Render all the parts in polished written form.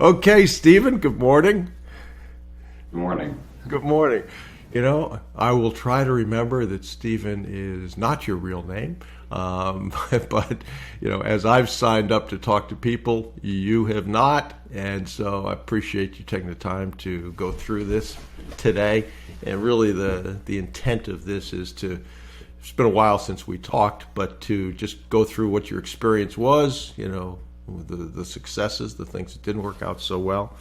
Okay, Stephen, good morning. Good morning. Good morning. You know, I will try to remember that Stephen is not your real name. But, you know, as I've signed up to talk to people, you have not. And so I appreciate you taking the time to go through this today. And really the intent of this is to, it's been a while since we talked, but to just go through what your experience was, you know, the successes, the things that didn't work out so well.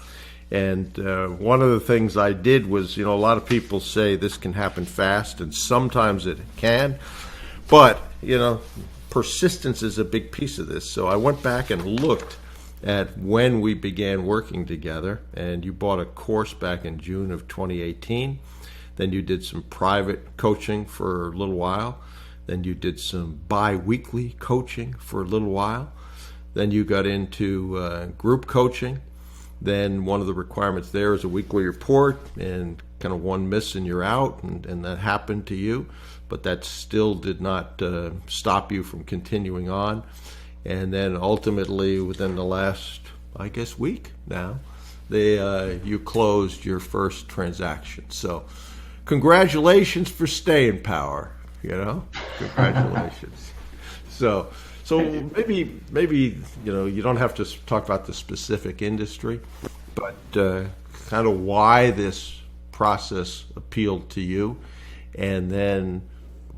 And one of the things I did was, you know, a lot of people say this can happen fast, and sometimes it can. But, you know, persistence is a big piece of this. So I went back and looked at when we began working together, and you bought a course back in June of 2018. Then you did some private coaching for a little while. Then you did some bi-weekly coaching for a little while. Then you got into group coaching. Then one of the requirements there is a weekly report, and kind of one miss and you're out, and that happened to you. But that still did not stop you from continuing on. And then ultimately, within the last, I guess, week now, you closed your first transaction. So congratulations for staying power, you know, congratulations. So maybe you know, you don't have to talk about the specific industry, but kind of why this process appealed to you, and then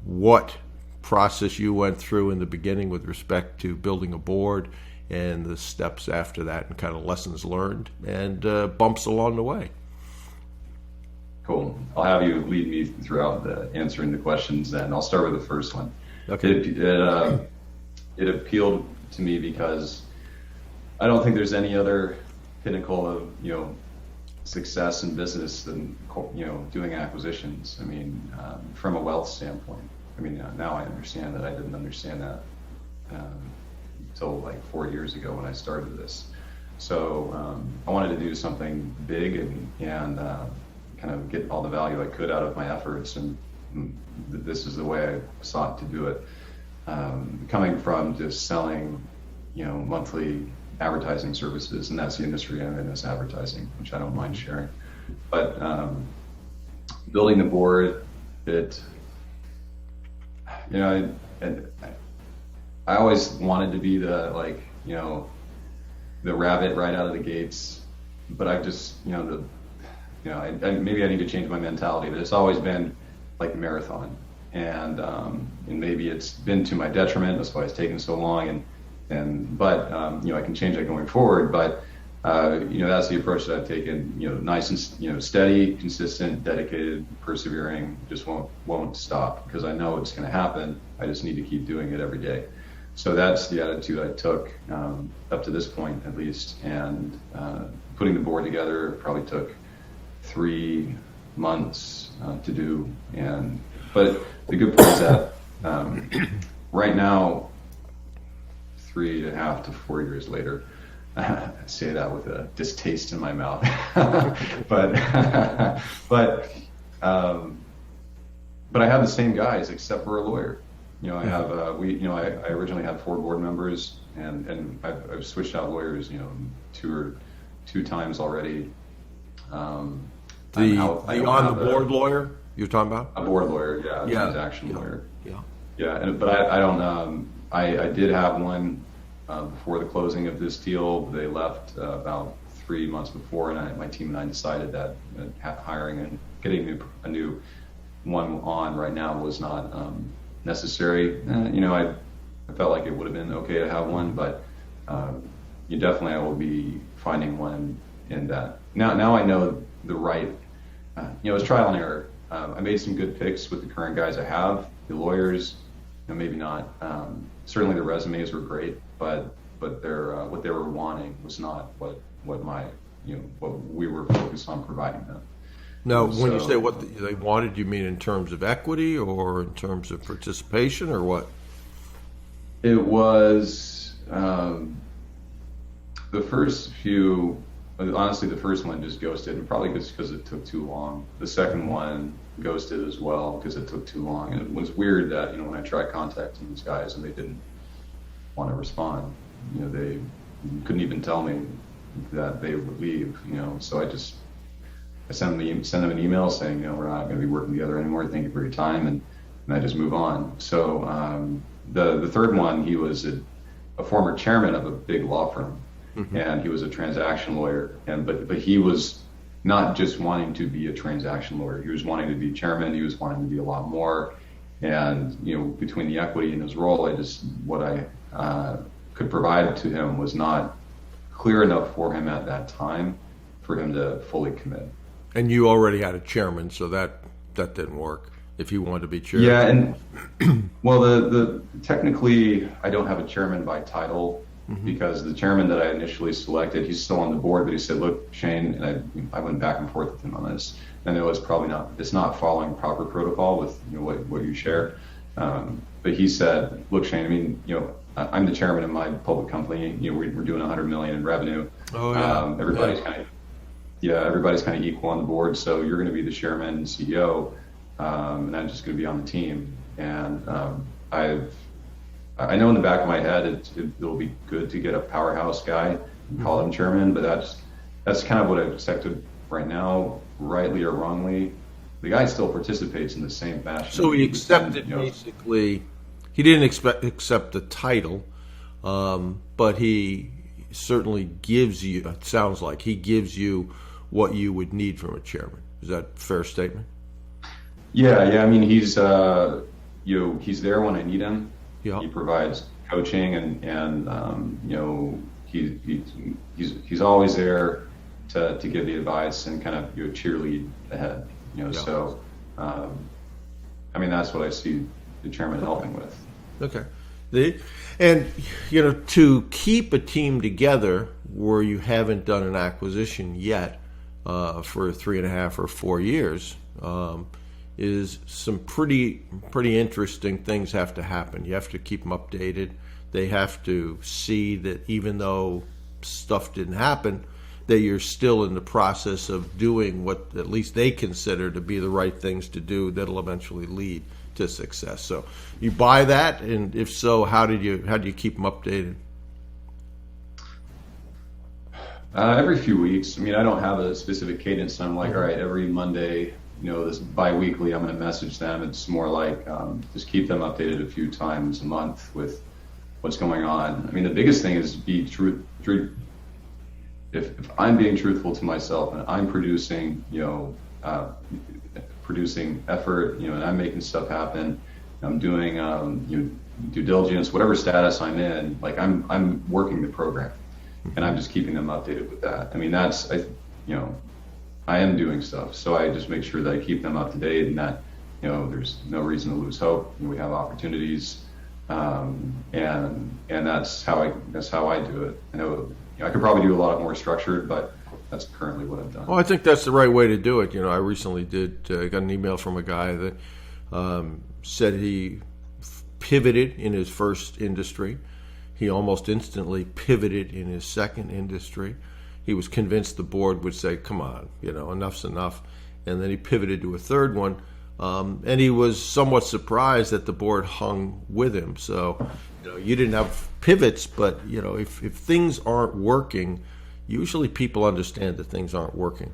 what process you went through in the beginning with respect to building a board, and the steps after that, and kind of lessons learned and bumps along the way. Cool. I'll have you lead me throughout answering the questions then. I'll start with the first one. Okay. It appealed to me because I don't think there's any other pinnacle of, you know, success in business than, you know, doing acquisitions. I mean, from a wealth standpoint. I mean, now I understand that. I didn't understand that until like 4 years ago when I started this. So I wanted to do something big and kind of get all the value I could out of my efforts, and this is the way I sought to do it. Coming from just selling, you know, monthly advertising services, and that's the industry I'm in, is advertising, which I don't mind sharing. But building the board, it, you know, I always wanted to be the, like, you know, the rabbit right out of the gates, but I've just, you know, maybe I need to change my mentality, but it's always been like a marathon. And maybe it's been to my detriment. That's why it's taken so long. But you know, I can change that going forward. But you know, that's the approach that I've taken. You know, nice and, you know, steady, consistent, dedicated, persevering. Just won't stop, because I know it's going to happen. I just need to keep doing it every day. So that's the attitude I took up to this point, at least. And putting the board together probably took 3 months to do. But the good part is that right now, 3.5 to 4 years later, I say that with a distaste in my mouth, but I have the same guys except for a lawyer. You know, I have I originally had 4 board members, and I've switched out lawyers, you know, two times already. The on the board lawyer you're talking about? A board lawyer, yeah, transaction lawyer. Yeah, but I don't. I did have one before the closing of this deal. They left about 3 months before, and my team and I decided that hiring and getting a new one on right now was not necessary. You know, I felt like it would have been okay to have one, but you definitely, I will be finding one in that. Now I know the right. You know, it's trial and error. I made some good picks with the current guys I have. The lawyers, you know, maybe not. Certainly the resumes were great, but their what they were wanting was not what we were focused on providing them. Now, when you say what they wanted, you mean in terms of equity or in terms of participation, or what? It was the first few. Honestly, the first one just ghosted, and probably just because it took too long. The second one ghosted as well because it took too long. And it was weird that, you know, when I tried contacting these guys and they didn't want to respond, you know, they couldn't even tell me that they would leave. So I send them an email saying, we're not going to be working together anymore. Thank you for your time, and I just move on. So the third one, he was a former chairman of a big law firm, and he was a transaction lawyer. But he was not just wanting to be a transaction lawyer. He was wanting to be chairman. He was wanting to be a lot more. And between the equity and his role, what I could provide to him was not clear enough for him at that time for him to fully commit. And you already had a chairman, so that didn't work if you wanted to be chairman. Yeah, and well, the technically I don't have a chairman by title, because the chairman that I initially selected, he's still on the board, but he said, "Look, Shane," and I went back and forth with him on this. And it's not following proper protocol with what you share. But he said, "Look, Shane, I mean, I'm the chairman of my public company. We're doing 100 million in revenue. Oh yeah. Everybody's kind of equal on the board. So you're going to be the chairman and CEO, and I'm just going to be on the team." And I know in the back of my head it'll be good to get a powerhouse guy and call him chairman, but that's kind of what I've expected right now, rightly or wrongly. The guy still participates in the same fashion. So he accepted basically. He didn't accept the title, but he certainly gives you. It sounds like he gives you what you would need from a chairman. Is that a fair statement? Yeah. I mean, he's he's there when I need him. Yeah. He provides coaching, and he's always there to give the advice and kind of cheerlead ahead. Yeah. So I mean, that's what I see the chairman helping with. Okay. To keep a team together where you haven't done an acquisition yet for 3.5 or 4 years is some pretty interesting things have to happen. You have to keep them updated. They have to see that even though stuff didn't happen, that you're still in the process of doing what at least they consider to be the right things to do that'll eventually lead to success. So you buy that, and if so, how do you keep them updated? Every few weeks. I mean, I don't have a specific cadence. I'm like, all right, every Monday, this bi-weekly, I'm going to message them. It's more like just keep them updated a few times a month with what's going on. I mean, the biggest thing is be true. If I'm being truthful to myself and I'm producing, producing effort, and I'm making stuff happen, I'm doing due diligence, whatever status I'm in, like I'm working the program, and I'm just keeping them updated with that. I mean, I am doing stuff, so I just make sure that I keep them up to date, and that there's no reason to lose hope. We have opportunities, and that's how I do it. I know I could probably do a lot more structured, but that's currently what I've done. Well, I think that's the right way to do it. I recently got an email from a guy that said he pivoted in his first industry. He almost instantly pivoted in his second industry. He was convinced the board would say, "Come on, enough's enough," and then he pivoted to a third one. And he was somewhat surprised that the board hung with him. So, you didn't have pivots, but if things aren't working, usually people understand that things aren't working.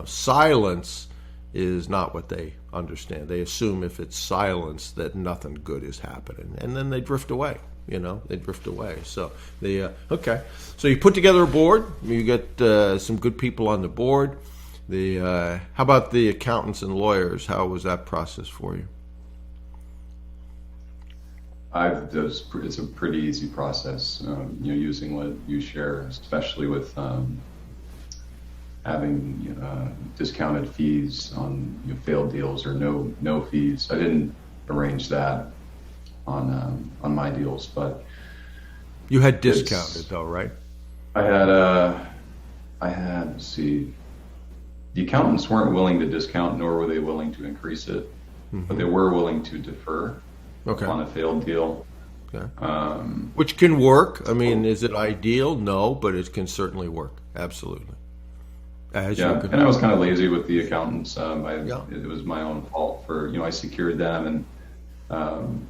Silence is not what they understand. They assume if it's silence that nothing good is happening, and then they drift away. They drift away. So okay. So you put together a board. You get some good people on the board. How about the accountants and lawyers? How was that process for you? It's a pretty easy process, using what you share, especially with having discounted fees on failed deals or no fees. I didn't arrange that on my deals, but you had discounted though, right? I had. Let's see. The accountants weren't willing to discount, nor were they willing to increase it, but they were willing to defer on a failed deal. Okay. Which can work. I mean, is it ideal? No, but it can certainly work. Absolutely. And I was kind of lazy with the accountants. It was my own fault for, I secured them, and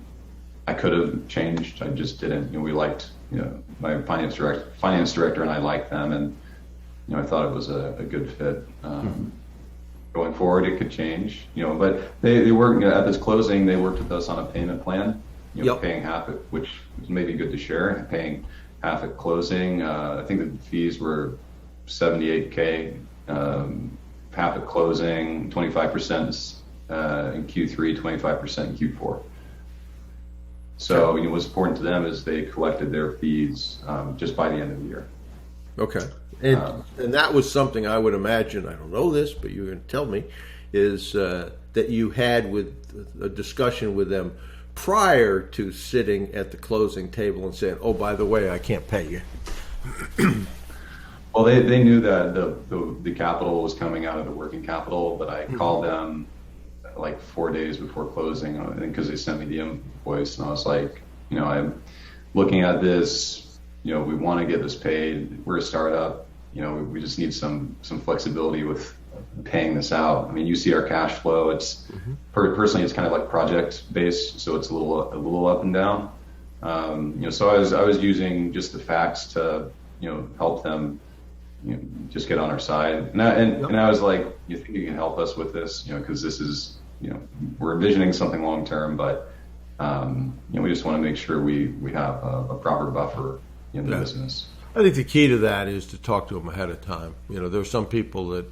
I could have changed. I just didn't. We liked, my finance director and I liked them, and I thought it was a good fit. Going forward, it could change, but they worked at this closing. They worked with us on a payment plan, Yep. paying half it, which was maybe good to share. Paying half at closing. I think the fees were $78K, half at closing, 25% in Q3, 25% in Q4. So what's important to them is they collected their fees just by the end of the year. Okay. And that was something I would imagine, I don't know this, but you're going to tell me, is that you had with a discussion with them prior to sitting at the closing table and saying, oh, by the way, I can't pay you. Well, they knew that the capital was coming out of the working capital, but I called them like 4 days before closing, I think, because they sent me the invoice, and I was like, I'm looking at this, we want to get this paid. We're a startup, we just need some flexibility with paying this out. I mean, you see our cash flow. It's personally, it's kind of like project based, so it's a little up and down. So I was using just the facts to help them just get on our side. And I was like, you think you can help us with this? Because this is we're envisioning something long term, but we just want to make sure we have a proper buffer in the business. I think the key to that is to talk to them ahead of time. There's some people that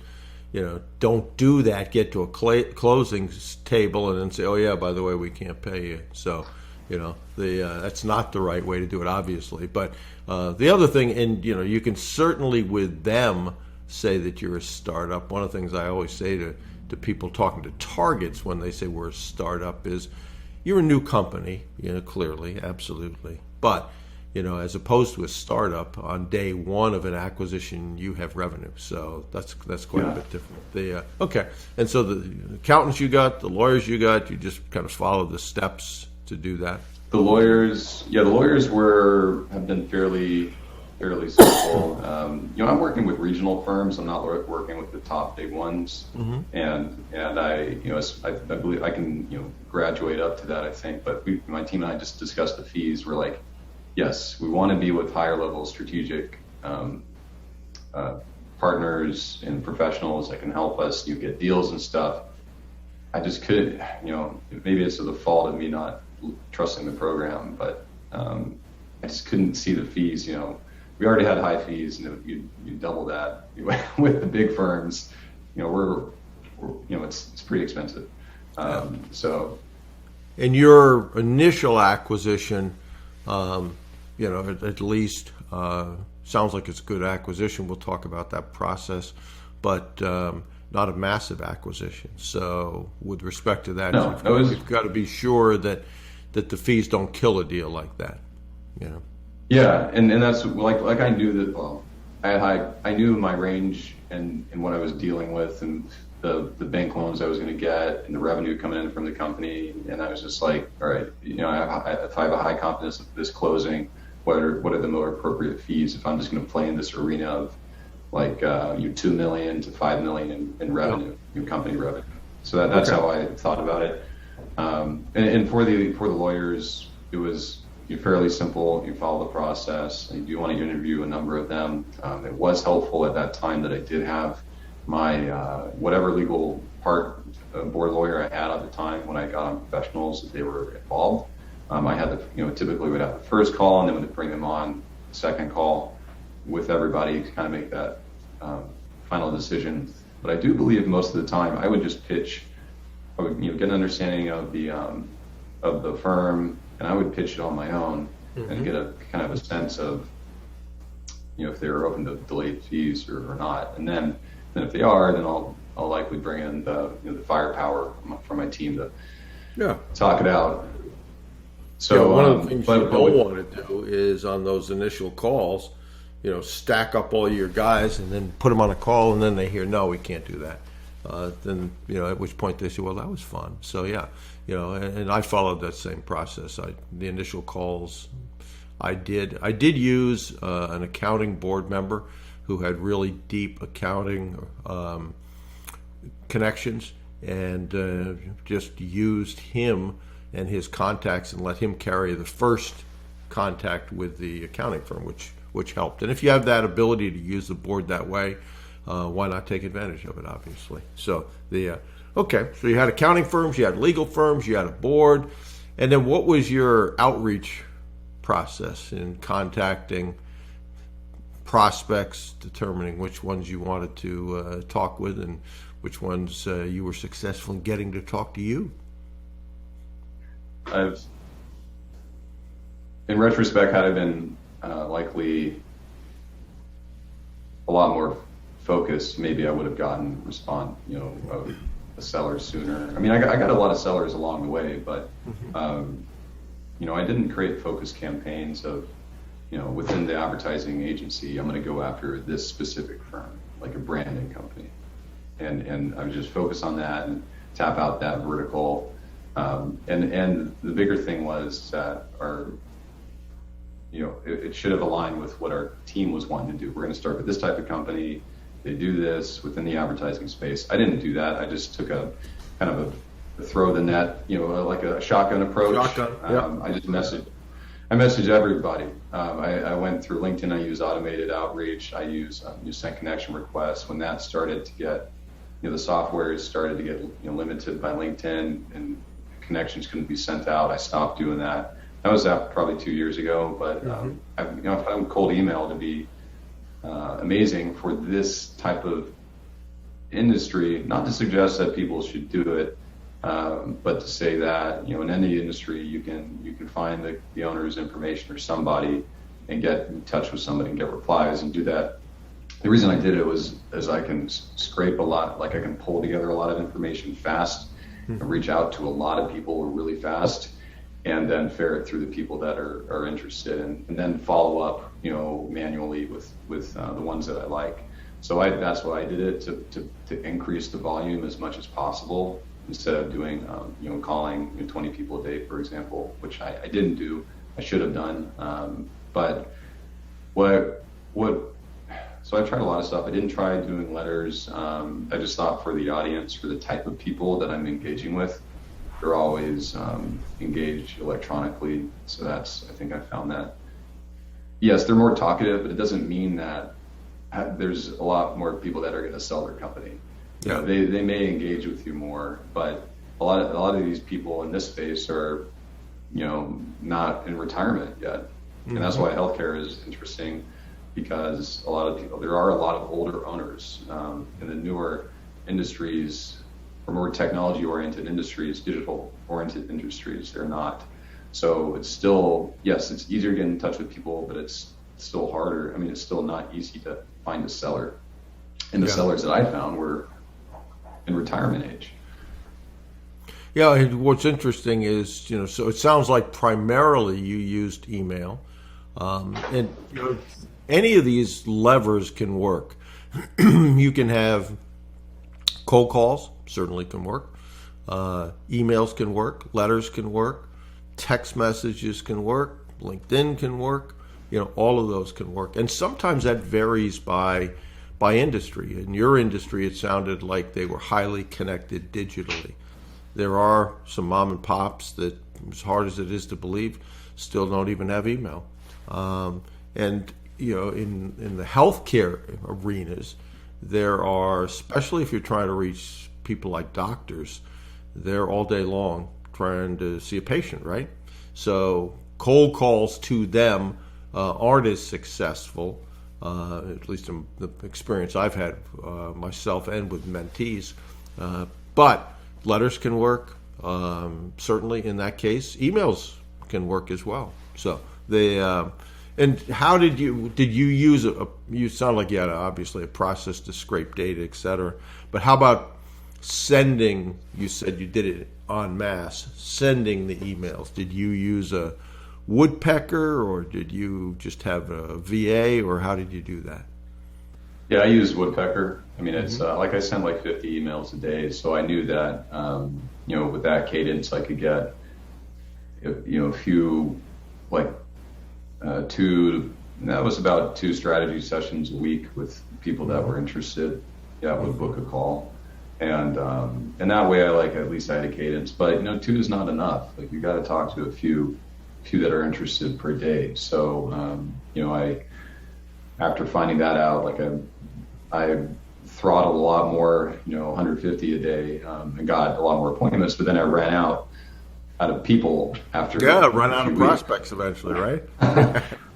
don't do that, get to a closing table and then say, oh yeah, by the way, we can't pay you. So that's not the right way to do it, obviously. But the other thing, and you can certainly with them say that you're a startup. One of the things I always say to people talking to targets when they say we're a startup is you're a new company, clearly, absolutely. But as opposed to a startup, on day one of an acquisition, you have revenue. So that's quite a bit different. Okay, and so the accountants you got, the lawyers you got, you just kind of follow the steps to do that. The lawyers have been fairly simple. I'm working with regional firms. I'm not working with the top big ones, and I believe I can graduate up to that. I think, but my team and I just discussed the fees. We're like, yes, we want to be with higher level strategic partners and professionals that can help us get deals and stuff. I just couldn't, maybe it's the fault of me not trusting the program, but I just couldn't see the fees. We already had high fees, and you double that with the big firms. It's pretty expensive. So, in your initial acquisition, at least sounds like it's a good acquisition. We'll talk about that process, but not a massive acquisition. So, with respect to that, you've got to be sure that the fees don't kill a deal like that. Yeah, and that's like I knew that. Well, I knew my range and what I was dealing with, and the bank loans I was going to get, and the revenue coming in from the company, and I was just like, all right, if I have a high confidence of this closing, what are the more appropriate fees if I'm just going to play in this arena of like $2 million to $5 million in revenue, company revenue. So that's how I thought about it. And for the lawyers, it was fairly simple. You follow the process. You do want to interview a number of them. It was helpful at that time that I did have my whatever legal board lawyer I had at the time when I got on professionals, that they were involved. I had typically would have the first call, and then would bring them on the second call with everybody to kind of make that final decision. But I do believe most of the time I would just pitch. I would get an understanding of the firm, and I would pitch it on my own and get a kind of a sense of if they were open to delayed fees or not. And then if they are, then I'll likely bring in the firepower from my team to talk it out. So one of the things you don't want to do is on those initial calls, stack up all your guys and then put them on a call, and then they hear, no, we can't do that. Then at which point they say, well, that was fun. So and I followed that same process. The initial calls, I did use an accounting board member who had really deep accounting connections, and just used him and his contacts and let him carry the first contact with the accounting firm, which which helped. And if you have that ability to use the board that way, why not take advantage of it, obviously? So okay, so you had accounting firms, you had legal firms, you had a board, and then what was your outreach process in contacting prospects, determining which ones you wanted to talk with and which ones you were successful in getting to talk to you? In retrospect, had I been likely a lot more focused, maybe I would have gotten a seller sooner. I mean, I got a lot of sellers along the way, but I didn't create focused campaigns of, within the advertising agency, I'm going to go after this specific firm, like a branding company, and I would just focus on that and tap out that vertical. And the bigger thing was that it should have aligned with what our team was wanting to do. We're going to start with this type of company. They do this within the advertising space. I didn't do that. I just took a kind of a throw the net, like a shotgun approach. I just messaged everybody. I went through LinkedIn. I use automated outreach. I use sent connection requests. When that started to get, the software started to get limited by LinkedIn and connections couldn't be sent out, I stopped doing that. That was probably 2 years ago. But I found cold email to be amazing for this type of industry. Not to suggest that people should do it, but to say that in any industry you can find the owner's information or somebody and get in touch with somebody and get replies and do that. The reason I did it was as I can scrape a lot, like I can pull together a lot of information fast and reach out to a lot of people really fast, and then ferret through the people that are interested, and then follow up manually with the ones that I like. So that's why I did it, to increase the volume as much as possible, instead of doing calling 20 people a day, for example, which I didn't do. I should have done. So I tried a lot of stuff. I didn't try doing letters. I just thought for the audience, for the type of people that I'm engaging with, they're always engaged electronically. So I think I found that. Yes, they're more talkative, but it doesn't mean that there's a lot more people that are going to sell their company. Yeah. They may engage with you more, but a lot of these people in this space are, not in retirement yet. And that's why healthcare is interesting, because there are a lot of older owners in the newer industries, or more technology-oriented industries, digital-oriented industries. They're not. So it's still, yes, it's easier to get in touch with people, but it's still harder. I mean, it's still not easy to find a seller. And the sellers that I found were in retirement age. Yeah, and what's interesting is, so it sounds like primarily you used email. And any of these levers can work. You can have cold calls, certainly can work. Emails can work. Letters can work. Text messages can work. LinkedIn can work. All of those can work. And sometimes that varies by industry. In your industry, it sounded like they were highly connected digitally. There are some mom and pops that, as hard as it is to believe, still don't even have email. And in the healthcare arenas, there are, especially if you're trying to reach people like doctors, they're all day long trying to see a patient, right? So cold calls to them aren't as successful, at least in the experience I've had myself and with mentees. But letters can work. Certainly in that case, emails can work as well. So and how did you use you sound like you had obviously a process to scrape data, et cetera, but how about sending? You said you did it en masse, sending the emails. Did you use a woodpecker, or did you just have a VA, or how did you do that? Yeah, I use woodpecker. I mean, it's like I send like 50 emails a day, so I knew that with that cadence I could get a few, like that was about 2 strategy sessions a week with people that were interested. Yeah, would book a call, and that way I at least I had a cadence. But 2 is not enough. Like, you got to talk to a few that are interested per day. So after finding that out, like I throttled a lot more, 150 a day, and got a lot more appointments. But then I ran out of people after run a out few of weeks. prospects eventually, right?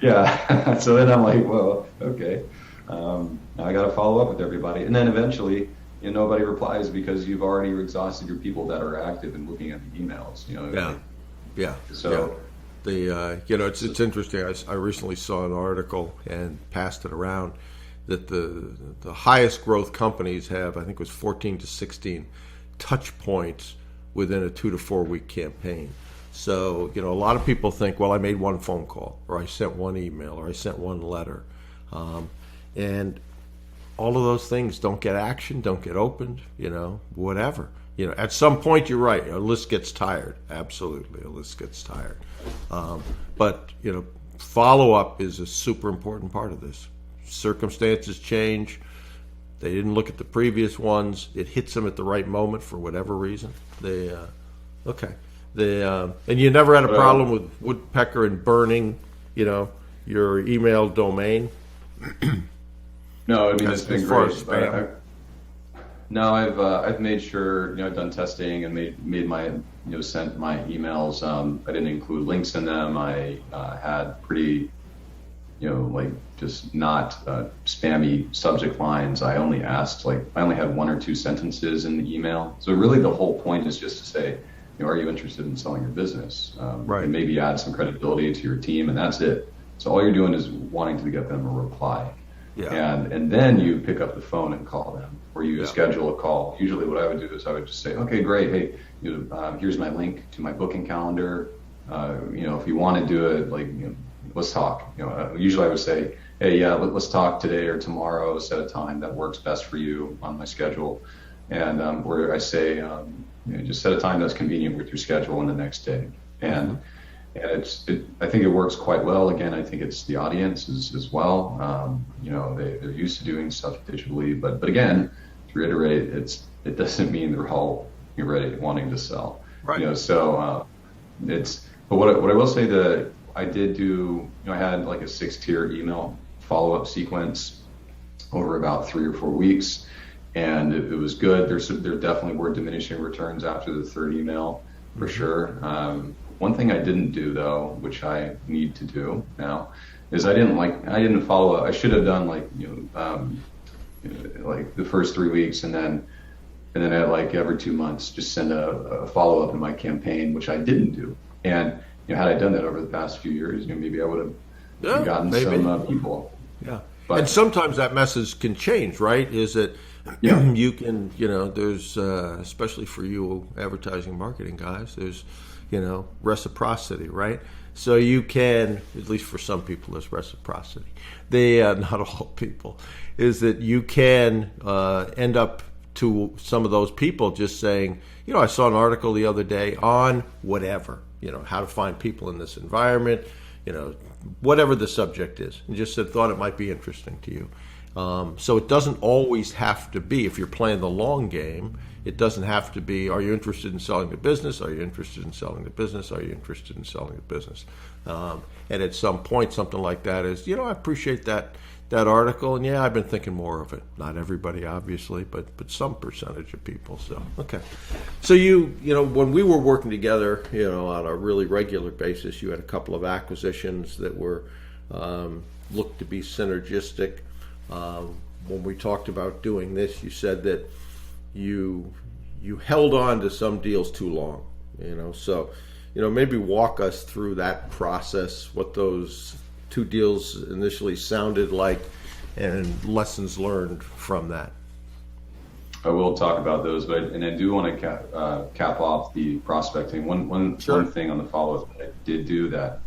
Yeah. So then I'm like, well, okay. Now I got to follow up with everybody, and then eventually, nobody replies because you've already exhausted your people that are active and looking at the emails. Yeah. So it's interesting. I recently saw an article and passed it around that the highest growth companies have, I think it was 14 to 16 touch points within a 2 to 4 week campaign. So, a lot of people think, well, I made one phone call, or I sent one email, or I sent one letter. And all of those things don't get action, don't get opened, whatever. At some point, you're right, a list gets tired. Absolutely, a list gets tired. But follow-up is a super important part of this. Circumstances change. They didn't look at the previous ones. It hits them at the right moment for whatever reason. And you never had a problem with Woodpecker and burning, your email domain. No, I mean, it's been great. No, I've made sure, I've done testing and made my, sent my emails. I didn't include links in them. I had pretty, like just not spammy subject lines. I only asked, I only had 1 or 2 sentences in the email. So really the whole point is just to say, are you interested in selling your business? Right. And maybe add some credibility to your team, and that's it. So all you're doing is wanting to get them a reply. Yeah. And then you pick up the phone and call them, or you schedule a call. Usually what I would do is I would just say, okay, great. Hey, here's my link to my booking calendar. If you want to do it, let's talk. Usually I would say, hey, yeah, let's talk today or tomorrow, set a time that works best for you on my schedule. And where I say, just set a time that's convenient with your schedule on the next day. And I think it works quite well. Again, I think it's the audience as well. They're used to doing stuff digitally, but again, to reiterate, it doesn't mean they're all ready wanting to sell. Right. But what I will say that I did do, I had like a 6-tier email follow-up sequence over about 3 or 4 weeks, and it was good. There definitely were diminishing returns after the 3rd email, for sure. One thing I didn't do though, which I need to do now, is I didn't follow up. I should have done like the first 3 weeks, and then at every 2 months just send a follow up in my campaign, which I didn't do. And had I done that over the past few years, maybe I would have gotten some people. Yeah. But, and sometimes that message can change, right? Is that you can, there's, especially for you advertising marketing guys, there's, reciprocity, right? So you can, at least for some people, there's reciprocity. Not all people, is that you can end up to some of those people just saying, I saw an article the other day on whatever, how to find people in this environment, whatever the subject is, and just thought it might be interesting to you. So it doesn't always have to be, if you're playing the long game, it doesn't have to be, are you interested in selling the business? Are you interested in selling the business? Are you interested in selling the business? And at some point, something like that is, I appreciate that article, and I've been thinking more of it. Not everybody, obviously, but some percentage of people. So, okay. So when we were working together, on a really regular basis, you had a couple of acquisitions that were looked to be synergistic. When we talked about doing this, you said that you held on to some deals too long, so maybe walk us through that process, what those 2 deals initially sounded like, and lessons learned from that. I will talk about those, and I do want to cap off the prospecting. One thing on the follow-up that I did do that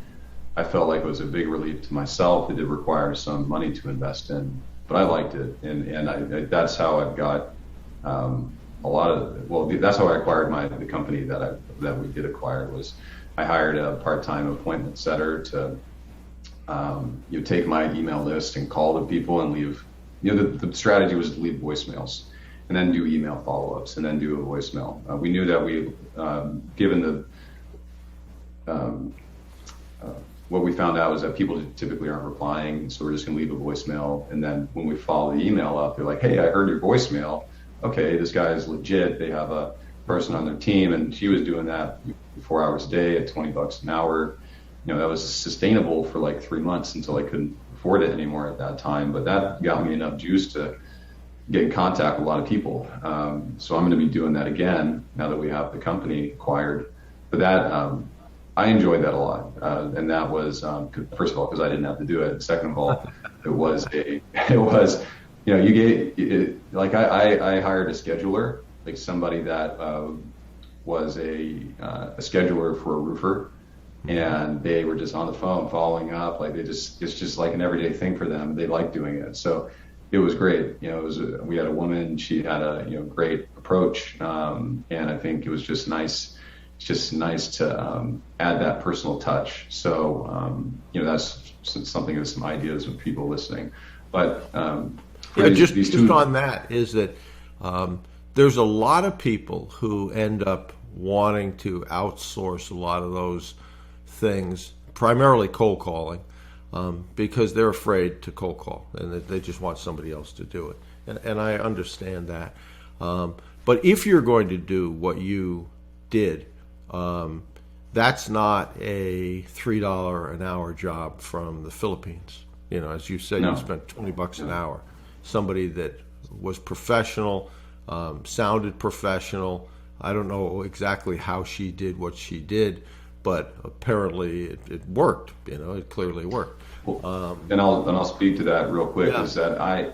I felt like it was a big relief to myself. It did require some money to invest in, but I liked it, and that's how I've got that's how I acquired the company that we did acquire. Was I hired a part-time appointment setter to take my email list and call the people and leave. The strategy was to leave voicemails, and then do email follow-ups, and then do a voicemail. We knew that given what we found out was that people typically aren't replying, so we're just going to leave a voicemail. And then when we follow the email up, they're like, "Hey, I heard your voicemail. Okay, this guy is legit. They have a person on their team, and she was doing that 4 hours a day at $20 an hour. That was sustainable for like 3 months until I couldn't afford it anymore at that time. But that got me enough juice to get in contact with a lot of people. So I'm going to be doing that again now that we have the company acquired. But that I enjoyed that a lot, and that was first of all because I didn't have to do it. Second of all, it was you gave it, like I hired a scheduler, like somebody that was a scheduler for a roofer, and they were just on the phone following up. Like it's just like an everyday thing for them. They like doing it, so it was great. We had a woman. She had a great approach, and I think it was just nice. It's just nice to add that personal touch. So that's something with some ideas with people listening. But just on that is that there's a lot of people who end up wanting to outsource a lot of those things, primarily cold calling, because they're afraid to cold call and that they just want somebody else to do it. And I understand that. But if you're going to do what you did, that's not a $3 an hour job from the Philippines. As you said, No. You spent $20 an hour. Somebody that was professional, sounded professional. I don't know exactly how she did what she did, but apparently it worked. It clearly worked. And I'll speak to that real quick. Yeah. Is that I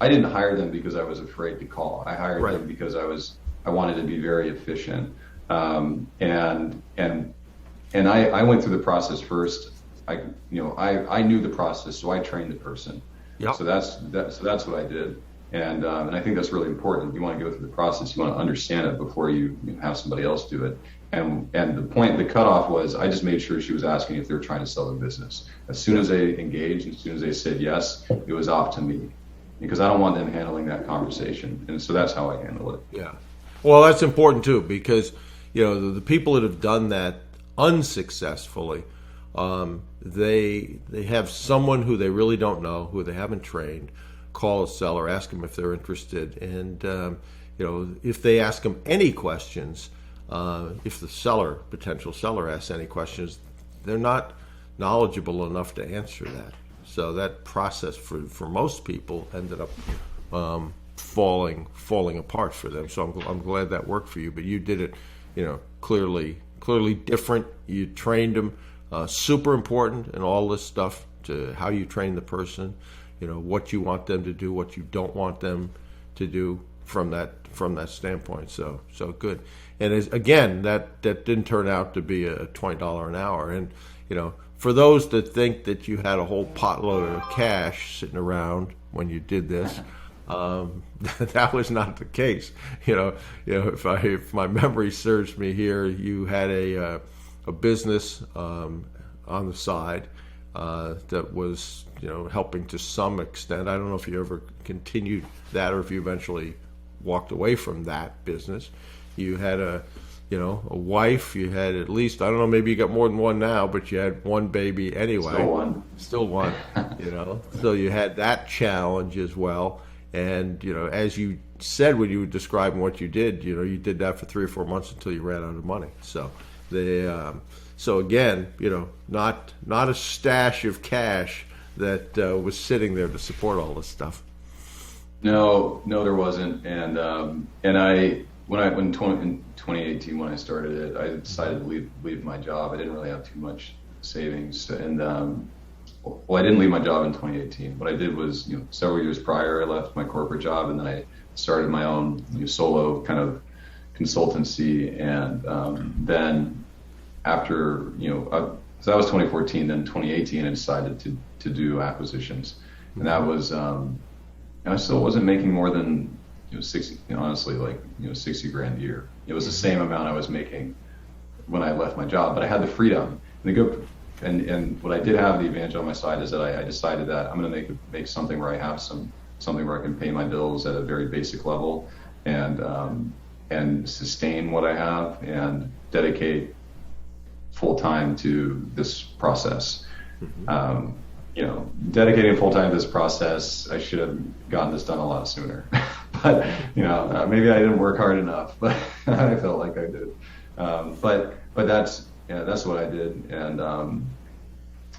didn't hire them because I was afraid to call. I hired them because I wanted to be very efficient. And I went through the process first. I knew the process, so I trained the person. Yep. So that's what I did. And I think that's really important. You want to go through the process. You want to understand it before you have somebody else do it. And the cutoff was I just made sure she was asking if they were trying to sell their business. As soon as they engaged, as soon as they said yes, it was off to me because I don't want them handling that conversation. And so that's how I handle it. Yeah. Well, that's important too because the people that have done that unsuccessfully, they have someone who they really don't know, who they haven't trained, call a seller, ask them if they're interested, and if they ask them any questions, if the potential seller asks any questions, they're not knowledgeable enough to answer that. So that process for most people ended up falling apart for them. So I'm glad that worked for you, but you did it. Clearly different. You trained them. Super important in all this stuff to how you train the person. What you want them to do, what you don't want them to do from that standpoint. So good. And again, that didn't turn out to be a $20 an hour. And for those that think that you had a whole potload of cash sitting around when you did this. That was not the case. If my memory serves me here, you had a business on the side that was helping to some extent. I don't know if you ever continued that or if you eventually walked away from that business. You had a wife. You had at least, I don't know, maybe you got more than one now, but you had one baby anyway. Still one. So you had that challenge as well. And, as you said when you were describing what you did, you did that for 3 or 4 months until you ran out of money. So so again, not a stash of cash that was sitting there to support all this stuff. No, there wasn't. And in 2018 when I started it, I decided to leave my job. I didn't really have too much savings, and I didn't leave my job in 2018. What I did was, several years prior, I left my corporate job and then I started my own solo kind of consultancy. And then after, so that was 2014. Then 2018, I decided to do acquisitions, and that was I still wasn't making more than 60, honestly, like 60 grand a year. It was the same amount I was making when I left my job, but I had the freedom and what I did have the advantage on my side is that I decided that I'm going to make something where I have something where I can pay my bills at a very basic level and sustain what I have and dedicate full time to this process. Dedicating full time to this process, I should have gotten this done a lot sooner. But maybe I didn't work hard enough, but I felt like I did. But that's what I did, and I'm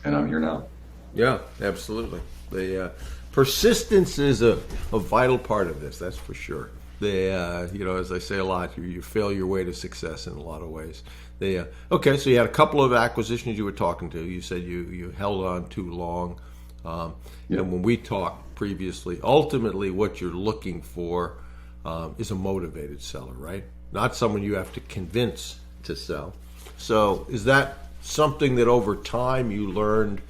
here now. Yeah, absolutely. The persistence is a vital part of this. That's for sure. As I say a lot, you fail your way to success in a lot of ways. Okay, so you had a couple of acquisitions you were talking to. You said you held on too long. And when we talked previously, ultimately what you're looking for is a motivated seller, right? Not someone you have to convince to sell. So is that something that over time you learned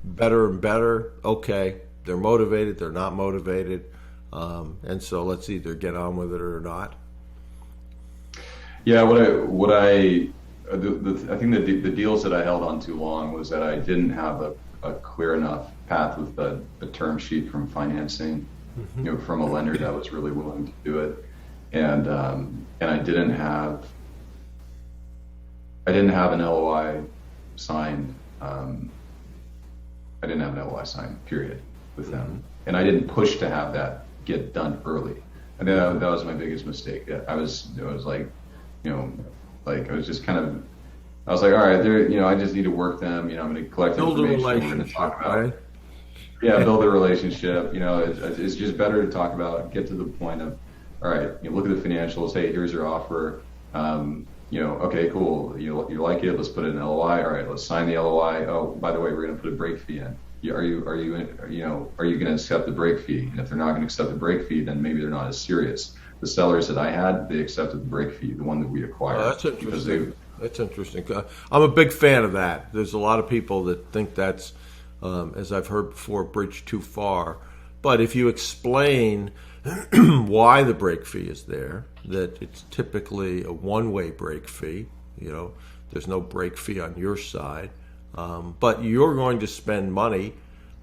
better and better? Okay, they're motivated, they're not motivated, and so let's either get on with it or not. Yeah, I think the deals that I held on too long was that I didn't have a clear enough path with the term sheet from financing, from a lender that was really willing to do it, and I didn't have an LOI signed. I didn't have an LOI signed, period, with them, and I didn't push to have that get done early. I think that was my biggest mistake. I was like, I was just kind of, I was like, all right, I just need to work them. I'm going to collect information. We're going to talk about it. Yeah, build a relationship. It's just better to talk about, get to the point of, all right, look at the financials. Hey, here's your offer. Okay, cool. You like it? Let's put it in LOI. All right, let's sign the LOI. Oh, by the way, we're going to put a break fee in. Are you going to accept the break fee? And if they're not going to accept the break fee, then maybe they're not as serious. The sellers that I had, they accepted the break fee, the one that we acquired. Oh, that's interesting. That's interesting. I'm a big fan of that. There's a lot of people that think that's, as I've heard before, bridge too far. But if you explain why the break fee is there, that it's typically a one-way break fee, there's no break fee on your side, but you're going to spend money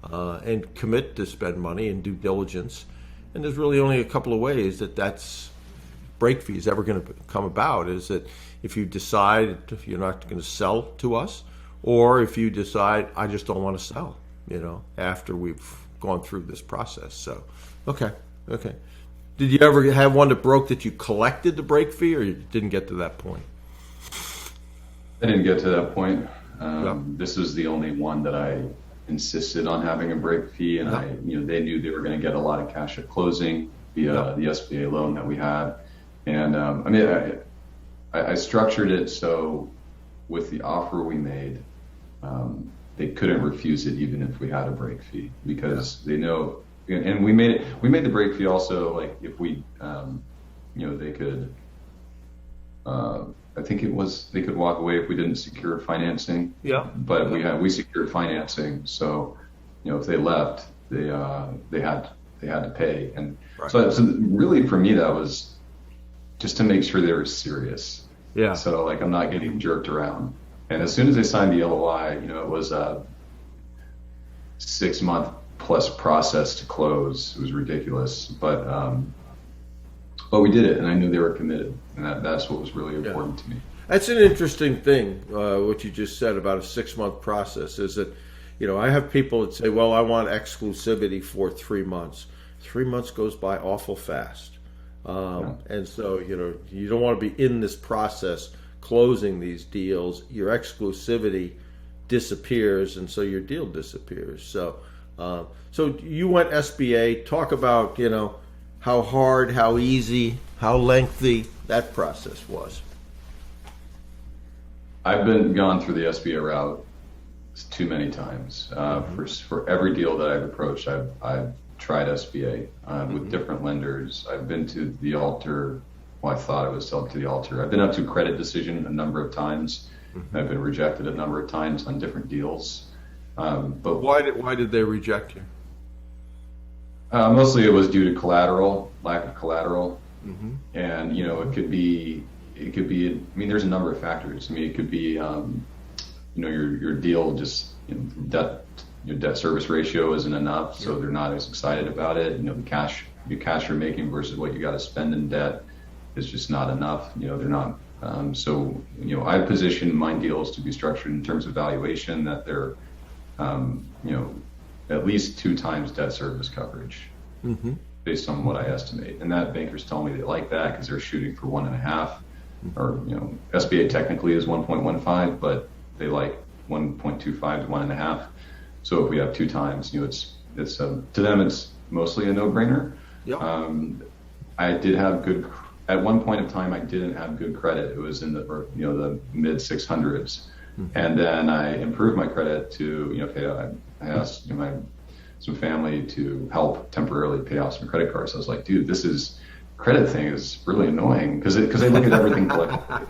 and commit to spend money and due diligence. And there's really only a couple of ways that's break fee is ever going to come about, is that if you decide you're not going to sell to us, or if you decide I just don't want to sell, after we've gone through this process. So, okay. Did you ever have one that broke that you collected the break fee, or you didn't get to that point? I didn't get to that point. This was the only one that I insisted on having a break fee, and they knew they were going to get a lot of cash at closing via the SBA loan that we had. And I structured it so with the offer we made, they couldn't refuse it even if we had a break fee, because they know. And we made the break fee also, like if we, they could. I think it was they could walk away if we didn't secure financing. Yeah. But we secured financing, so if they left, they had to pay, and so really for me that was just to make sure they were serious. Yeah. So like I'm not getting jerked around. And as soon as they signed the LOI, it was a 6-month plus process to close. It was ridiculous, but we did it, and I knew they were committed, and that's what was really important to me. That's an interesting thing, what you just said about a 6-month process, is that, I have people that say, well, I want exclusivity for 3 months. 3 months goes by awful fast. And so, you don't want to be in this process closing these deals. Your exclusivity disappears, and so your deal disappears. So you went SBA. Talk about, how hard, how easy, how lengthy that process was. I've gone through the SBA route too many times. For every deal that I've approached, I've tried SBA with different lenders. I've been to the altar. Well, I thought I was up to the altar. I've been up to credit decision a number of times. I've been rejected a number of times on different deals. But why did they reject you? Mostly it was due to lack of collateral, and it could be. I mean, there's a number of factors. I mean, it could be, your deal just your debt service ratio isn't enough, so they're not as excited about it. The cash you're making versus what you got to spend in debt is just not enough. They're not So, I position my deals to be structured in terms of valuation that they're, at least 2 times debt service coverage based on what I estimate. And that bankers tell me they like that because they're shooting for 1.5, or, SBA technically is 1.15, but they like 1.25 to 1.5. So if we have 2 times, it's to them, it's mostly a no-brainer. Yeah. I did have at one point in time, I didn't have good credit. It was in the mid 600s. And then I improved my credit to, I asked some family to help temporarily pay off some credit cards. I was like, dude, credit thing is really annoying because they look at everything collectively.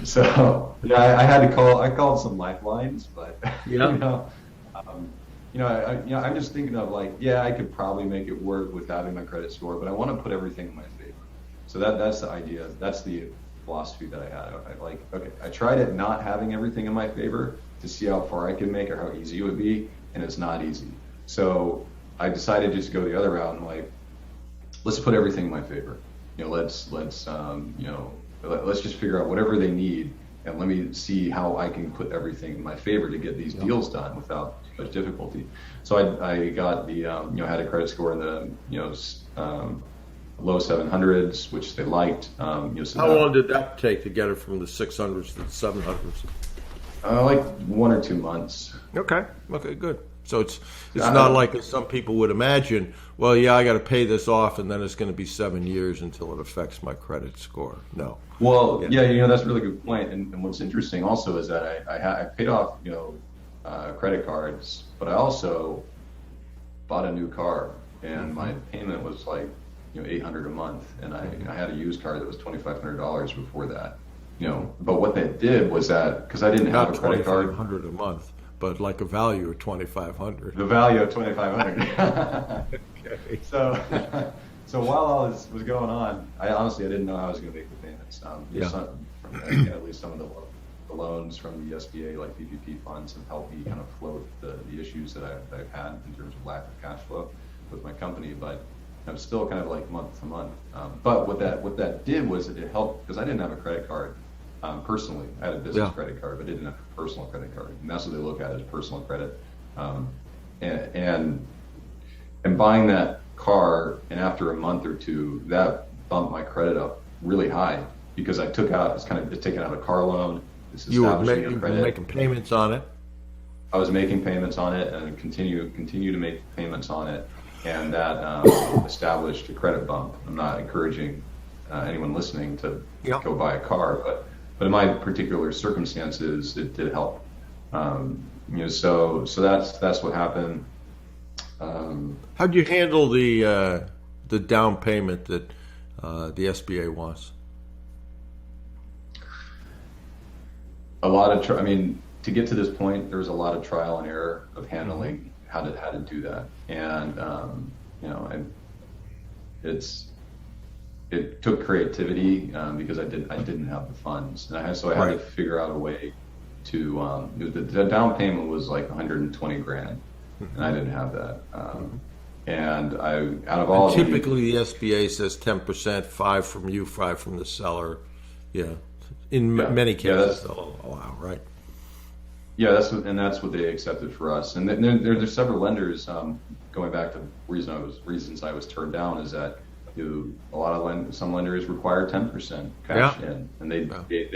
So I had to I called some lifelines, but I'm just thinking of I could probably make it work with having my credit score, but I want to put everything in my favor. So that's the idea. That's the philosophy that I had. I tried it not having everything in my favor to see how far I could make or how easy it would be, and it's not easy. So I decided just to go the other route and let's put everything in my favor. Let's just figure out whatever they need, and let me see how I can put everything in my favor to get these deals done without much difficulty. So I got the had a credit score in the low 700s, which they liked. So how long did that take to get it from the 600s to the 700s? Like 1 or 2 months. Okay, good. So it's not like some people would imagine, well, I got to pay this off and then it's going to be 7 years until it affects my credit score. No. Well, that's a really good point. And what's interesting also is that I paid off, credit cards, but I also bought a new car, and my payment was like, $800 a month, and I had a used car that was $2,500 before that. But what that did was that because I didn't have a credit card, $2,500 a month, but like a value of $2,500. The value of $2,500. Okay. So while all this was going on, I didn't know how I was going to make the payments. At least some of the loans from the SBA, like PPP funds, have helped me kind of float the issues that I've had in terms of lack of cash flow with my company. But I'm still kind of like month to month. But what that did was it helped because I didn't have a credit card personally. I had a business credit card, but I didn't have a personal credit card, and that's what they look at as personal credit. And buying that car, and after a month or two, that bumped my credit up really high because I took out taking out a car loan. You were making payments on it. I was making payments on it and continue to make payments on it, and that established a credit bump. I'm not encouraging anyone listening to go buy a car, but in my particular circumstances, it did help. So that's what happened. How'd you handle the down payment that the SBA wants? A lot of to get to this point, there was a lot of trial and error of handling how to do that, and it took creativity because I didn't have the funds, and so I had to figure out a way to the down payment was like 120 grand, and I didn't have that. And out of all typically the SBA says 10%, 5 from you, 5 from the seller. In many cases they'll allow, right? Yeah, that's what they accepted for us. And then there's several lenders. Going back to reasons I was turned down is that some lenders require 10% cash in, and they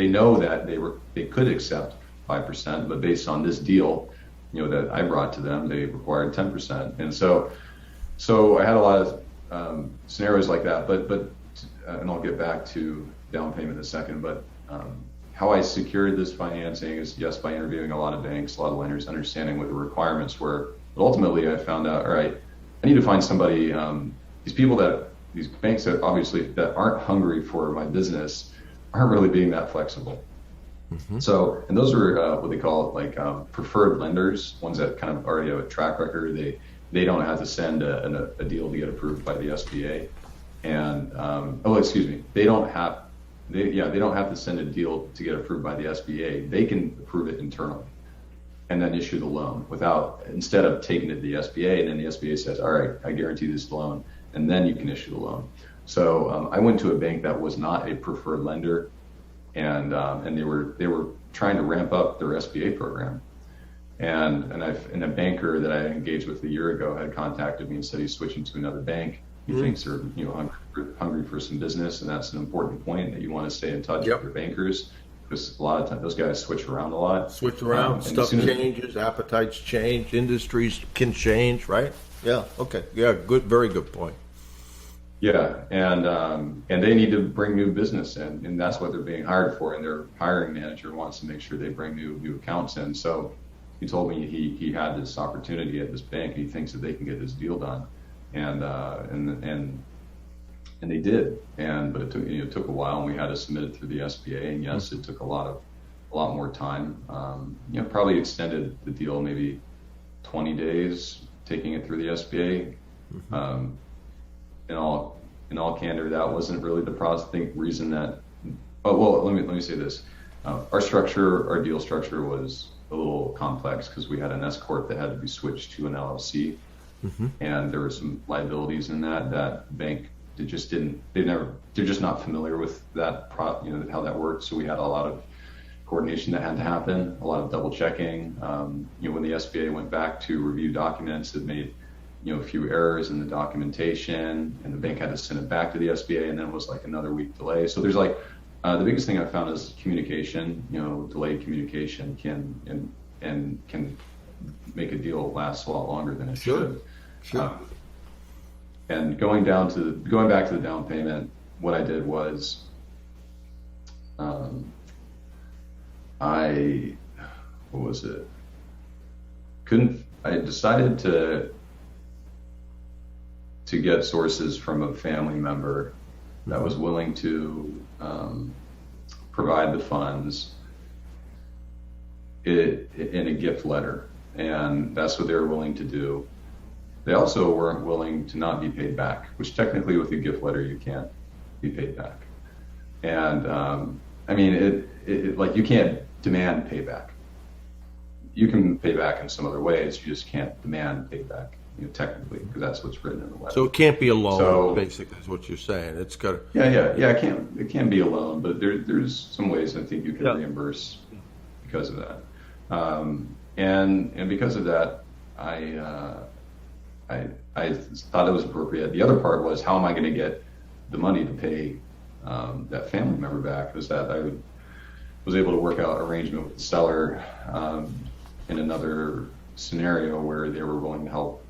know that they could accept 5%, but based on this deal, that I brought to them, they required 10%. And so I had a lot of scenarios like that. But and I'll get back to down payment in a second. But how I secured this financing is by interviewing a lot of banks, a lot of lenders, understanding what the requirements were. But ultimately, I found out, all right, I need to find somebody. These banks that obviously that aren't hungry for my business aren't really being that flexible. So, and those are what they call preferred lenders, ones that kind of already have a track record. They don't have to send a deal to get approved by the SBA, and they don't have to send a deal to get approved by the SBA. They can approve it internally, and then issue the loan instead of taking it to the SBA, and then the SBA says, all right, I guarantee this loan. and then you can issue the loan. So I went to a bank that was not a preferred lender, and they were trying to ramp up their SBA program. And a banker that I engaged with a year ago had contacted me and said he's switching to another bank. He thinks they're hungry for some business, and that's an important point, that you want to stay in touch with your bankers, because a lot of times those guys switch around a lot. Switch around, stuff changes, appetites change, industries can change, right? Yeah. Okay. Yeah. Good. Very good point. Yeah, and they need to bring new business in, and that's what they're being hired for. And their hiring manager wants to make sure they bring new accounts in. So he told me he had this opportunity at this bank, and he thinks that they can get this deal done, and they did. But it took a while, and we had to submit it through the SBA. And yes, it took a lot more time. Probably extended the deal maybe 20 days, taking it through the SBA. In all candor, that wasn't really the reason that. Oh well, let me say this: our deal structure was a little complex because we had an S corp that had to be switched to an LLC, and there were some liabilities in that bank. They're just not familiar with that how that worked. So we had a lot of coordination that had to happen, a lot of double checking. When the SBA went back to review documents, it made a few errors in the documentation, and the bank had to send it back to the SBA, and then it was like another week delay. So there's the biggest thing I found is communication. Delayed communication can make a deal last a lot longer than it should. Sure. And going back to the down payment, what I did was, I decided to get sources from a family member that was willing to provide the funds in a gift letter, and that's what they were willing to do. They also weren't willing to not be paid back, which technically with a gift letter you can't be paid back. And you can't demand payback. You can pay back in some other ways. You just can't demand payback, technically, because that's what's written in the letter. So it can't be a loan, basically, is what you're saying. It's got to. Yeah. It can be a loan, but there's some ways I think you can reimburse because of that. And because of that, I thought it was appropriate. The other part was, how am I going to get the money to pay that family member back? Was that I was able to work out an arrangement with the seller in another scenario where they were willing to help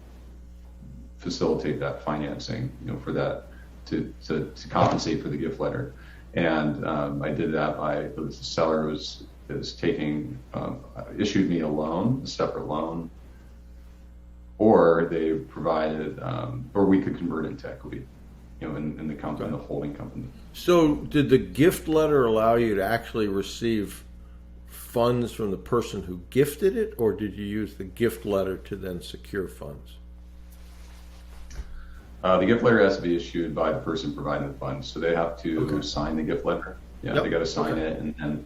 facilitate that financing, for that to compensate for the gift letter. And I did that the seller is taking issued me a separate loan, or they provided, or we could convert into equity, in the company, in the holding company. So did the gift letter allow you to actually receive funds from the person who gifted it, or did you use the gift letter to then secure funds? The gift letter has to be issued by the person providing the funds, so they have to sign the gift letter. Yeah, they got to sign it, and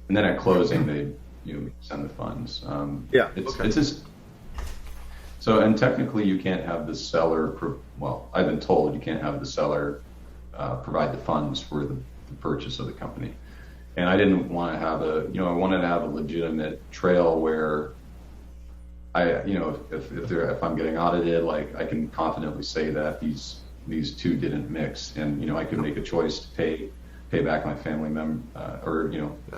then at closing they send the funds. It's just. So, and technically you can't have the seller, I've been told you can't have the seller provide the funds for the purchase of the company. And I didn't want to have I wanted to have a legitimate trail where if I'm getting audited, I can confidently say that these two didn't mix, and, I could make a choice to pay back my family member, or,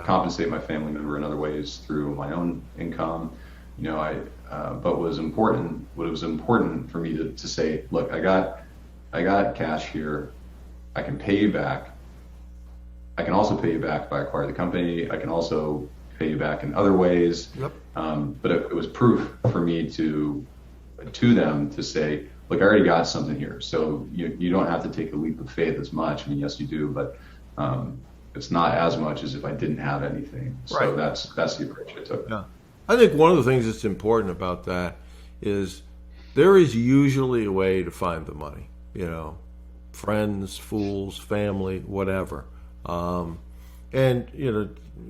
compensate my family member in other ways through my own income. But what was important for me to say, look, I got cash here. I can pay you back. I can also pay you back if I acquire the company. I can also pay you back in other ways. Yep. But it was proof for me to them to say, look, I already got something here. So you don't have to take a leap of faith as much. I mean, yes, you do, but it's not as much as if I didn't have anything. So that's the approach I took. Yeah. I think one of the things that's important about that is there is usually a way to find the money, friends, fools, family, whatever. And,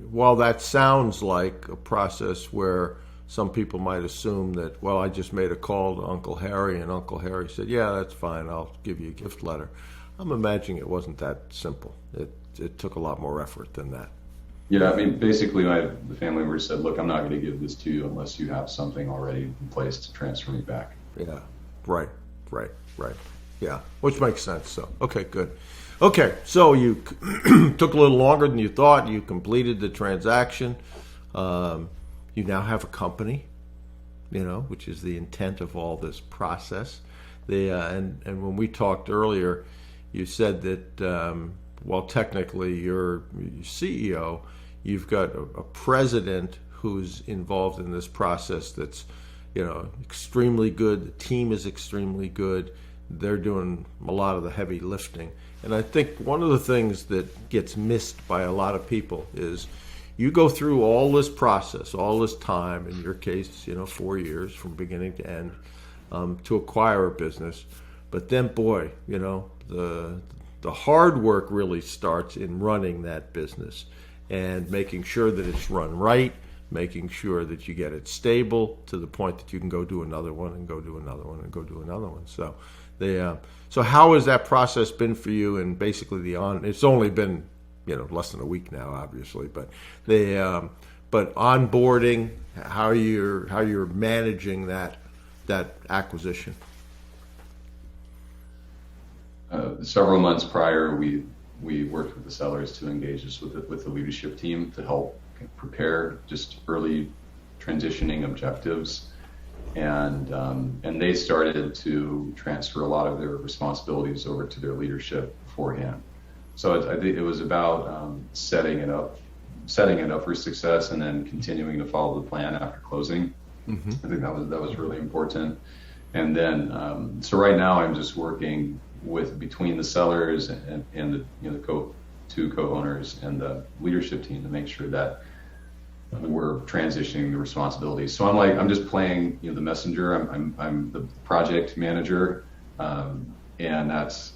while that sounds like a process where some people might assume that, well, I just made a call to Uncle Harry, and Uncle Harry said, yeah, that's fine, I'll give you a gift letter. I'm imagining it wasn't that simple. It took a lot more effort than that. Yeah, I mean, basically, the family member said, look, I'm not going to give this to you unless you have something already in place to transfer me back. Yeah, right. Yeah, which makes sense. So, okay, good. Okay, so you took a little longer than you thought. You completed the transaction. You now have a company, which is the intent of all this process. And when we talked earlier, you said that while technically you're CEO, you've got a president who's involved in this process that's, extremely good. The team is extremely good. They're doing a lot of the heavy lifting. And I think one of the things that gets missed by a lot of people is you go through all this process, all this time, in your case, 4 years from beginning to end, to acquire a business. But then, boy, the hard work really starts in running that business and making sure that it's run right, making sure that you get it stable to the point that you can go do another one and go do another one and go do another one. So so how has that process been for you? And basically it's only been, less than a week now, obviously, but but onboarding, how you're managing that acquisition. Several months prior, we worked with the sellers to engage us with the leadership team to help prepare just early transitioning objectives, and they started to transfer a lot of their responsibilities over to their leadership beforehand. So I think it was about setting it up for success, and then continuing to follow the plan after closing. Mm-hmm. I think that was really important. And then so right now I'm just working between the sellers and the two co-owners and the leadership team to make sure that we're transitioning the responsibilities. So I'm just playing the messenger. I'm the project manager, and that's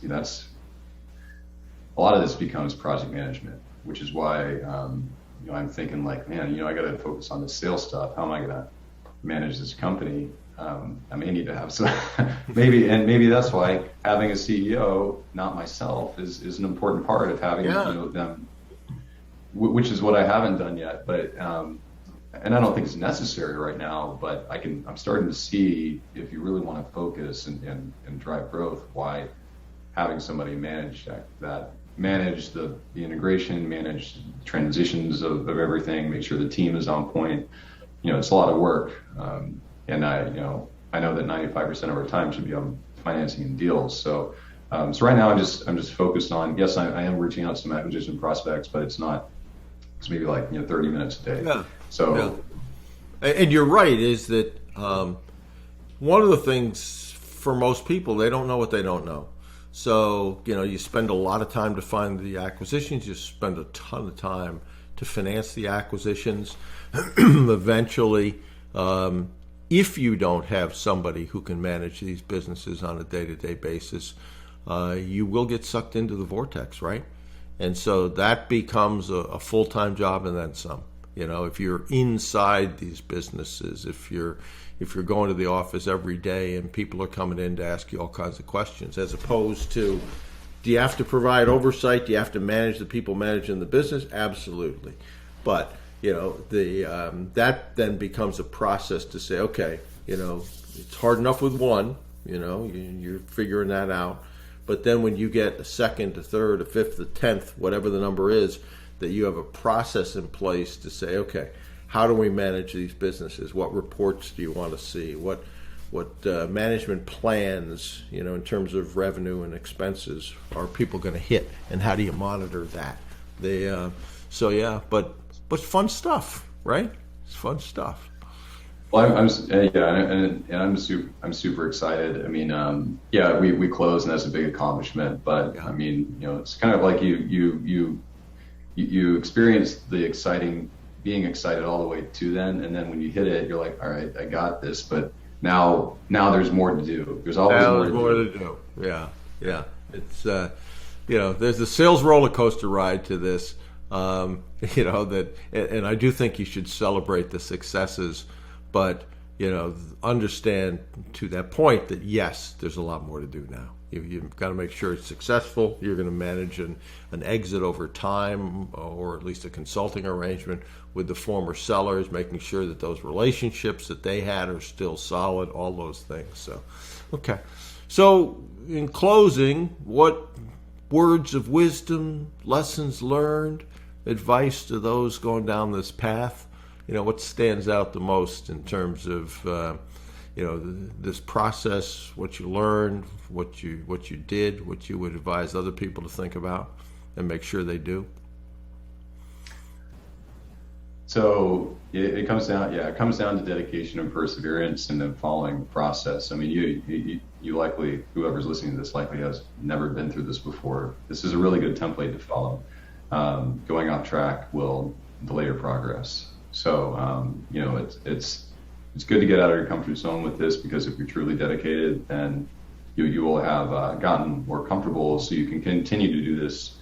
a lot of this becomes project management, which is why I'm thinking man, I got to focus on the sales stuff. How am I going to manage this company? I may need to have some maybe that's why having a CEO, not myself, is an important part of having them, which is what I haven't done yet. But and I don't think it's necessary right now. But I'm starting to see, if you really want to focus and drive growth, why having somebody manage that, manage the integration, manage transitions of everything, make sure the team is on point. It's a lot of work. And I know that 95% of our time should be on financing and deals. So right now I'm just focused on, yes, I am reaching out to some acquisition prospects, but it's maybe 30 minutes a day. Yeah. So, yeah. And you're right, is that one of the things for most people, they don't know what they don't know. So, you spend a lot of time to find the acquisitions, you spend a ton of time to finance the acquisitions. Eventually, if you don't have somebody who can manage these businesses on a day-to-day basis, you will get sucked into the vortex, right? And so that becomes a full-time job and then some. If you're inside these businesses, if you're going to the office every day and people are coming in to ask you all kinds of questions, as opposed to, do you have to provide oversight? Do you have to manage the people managing the business? Absolutely. But that then becomes a process to say, okay, it's hard enough with one, you're figuring that out. But then when you get a second, a third, a fifth, a 10th, whatever the number is, that you have a process in place to say, okay, how do we manage these businesses? What reports do you want to see? What management plans, in terms of revenue and expenses, are people going to hit, and how do you monitor that? But fun stuff, right? It's fun stuff. Well, I'm super excited. I mean, we closed, and that's a big accomplishment. But I mean, it's kind of like you experience the being excited all the way to then, and then when you hit it, you're like, all right, I got this. But now there's more to do. There's always more to do. Yeah. It's there's a sales roller coaster ride to this. And I do think you should celebrate the successes, but understand to that point that yes, there's a lot more to do now. You've got to make sure it's successful. You're going to manage an exit over time, or at least a consulting arrangement with the former sellers, making sure that those relationships that they had are still solid, all those things. So, okay. So, in closing, what words of wisdom, lessons learned, advice to those going down this path? What stands out the most in terms of this process, what you learned, what you did, what you would advise other people to think about and make sure they do? So it comes down to dedication and perseverance and then following the process. I mean, you likely, whoever's listening to this likely has never been through this before. This is a really good template to follow. Going off track will delay your progress. So, it's good to get out of your comfort zone with this, because if you're truly dedicated, then you will have gotten more comfortable, so you can continue to do this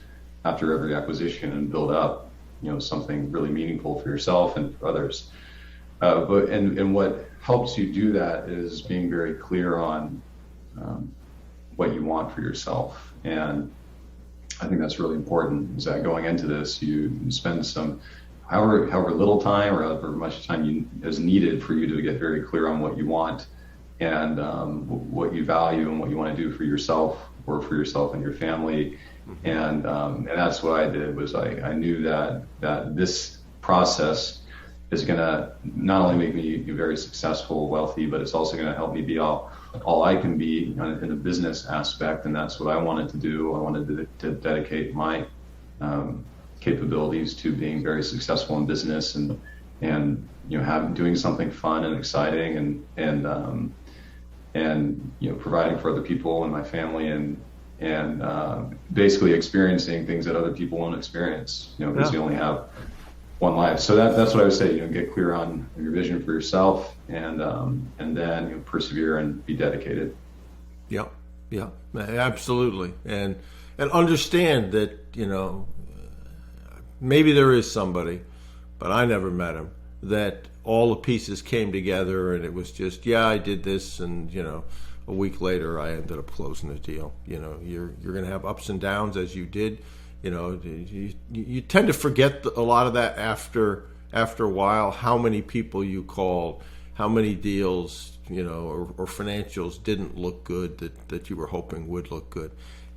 after every acquisition and build up something really meaningful for yourself and for others. But what helps you do that is being very clear on what you want for yourself. And I think that's really important, is that going into this, you spend some however little time or however much time is needed for you to get very clear on what you want and what you value and what you want to do for yourself or for yourself and your family. And that's what I did. Was I knew that this process is going to not only make me very successful, wealthy, but it's also going to help me be all I can be in a business aspect. And that's what I wanted to do. I wanted to dedicate my capabilities to being very successful in business and doing something fun and exciting and providing for other people and my family and basically experiencing things that other people won't experience, because you only have one life. So that's what I would say, get clear on your vision for yourself and then persevere and be dedicated. Yeah, absolutely. And understand that, maybe there is somebody, but I never met him, that all the pieces came together and it was just, I did this, and a week later I ended up closing the deal. You're going to have ups and downs, as you did. You tend to forget a lot of that after a while, how many people you called, how many deals, or financials didn't look good that you were hoping would look good.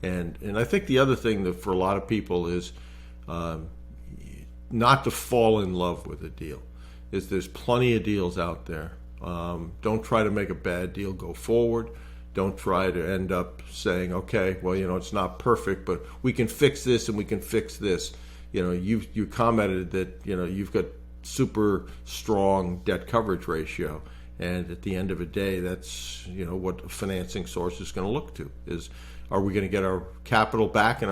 And I think the other thing that for a lot of people is not to fall in love with a deal. There's plenty of deals out there. Don't try to make a bad deal go forward. Don't try to end up saying, okay, well, it's not perfect, but we can fix this and we can fix this. You commented that, you've got super strong debt coverage ratio. And at the end of the day, that's, what a financing source is going to look to is, are we going to get our capital back, and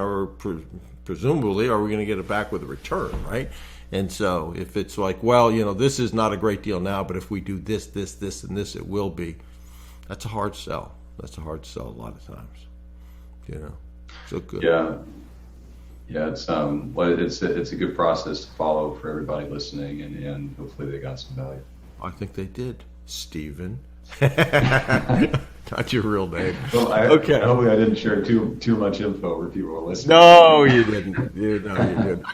presumably, are we going to get it back with a return, right? And so if it's like, well, this is not a great deal now, but if we do this, and this, it will be. That's a hard sell. That's a hard sell a lot of times. So good. Yeah. It's it's a good process to follow for everybody listening, and hopefully they got some value. I think they did, Stephen. Not your real name. Well, okay. Hopefully I didn't share too much info where people were listening. No, you didn't. You didn't.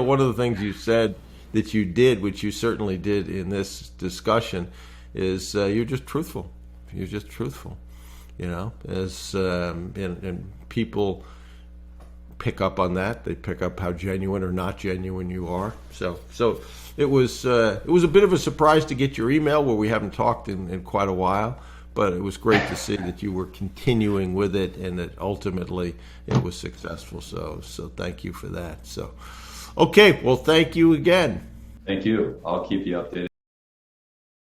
One of the things you said that you did, which you certainly did in this discussion, is you're just truthful. You're just truthful. As and people pick up on that. They pick up how genuine or not genuine you are. So it was a bit of a surprise to get your email, where we haven't talked in quite a while. But it was great to see that you were continuing with it and that ultimately it was successful. So thank you for that. So, okay, well, thank you again. Thank you. I'll keep you updated.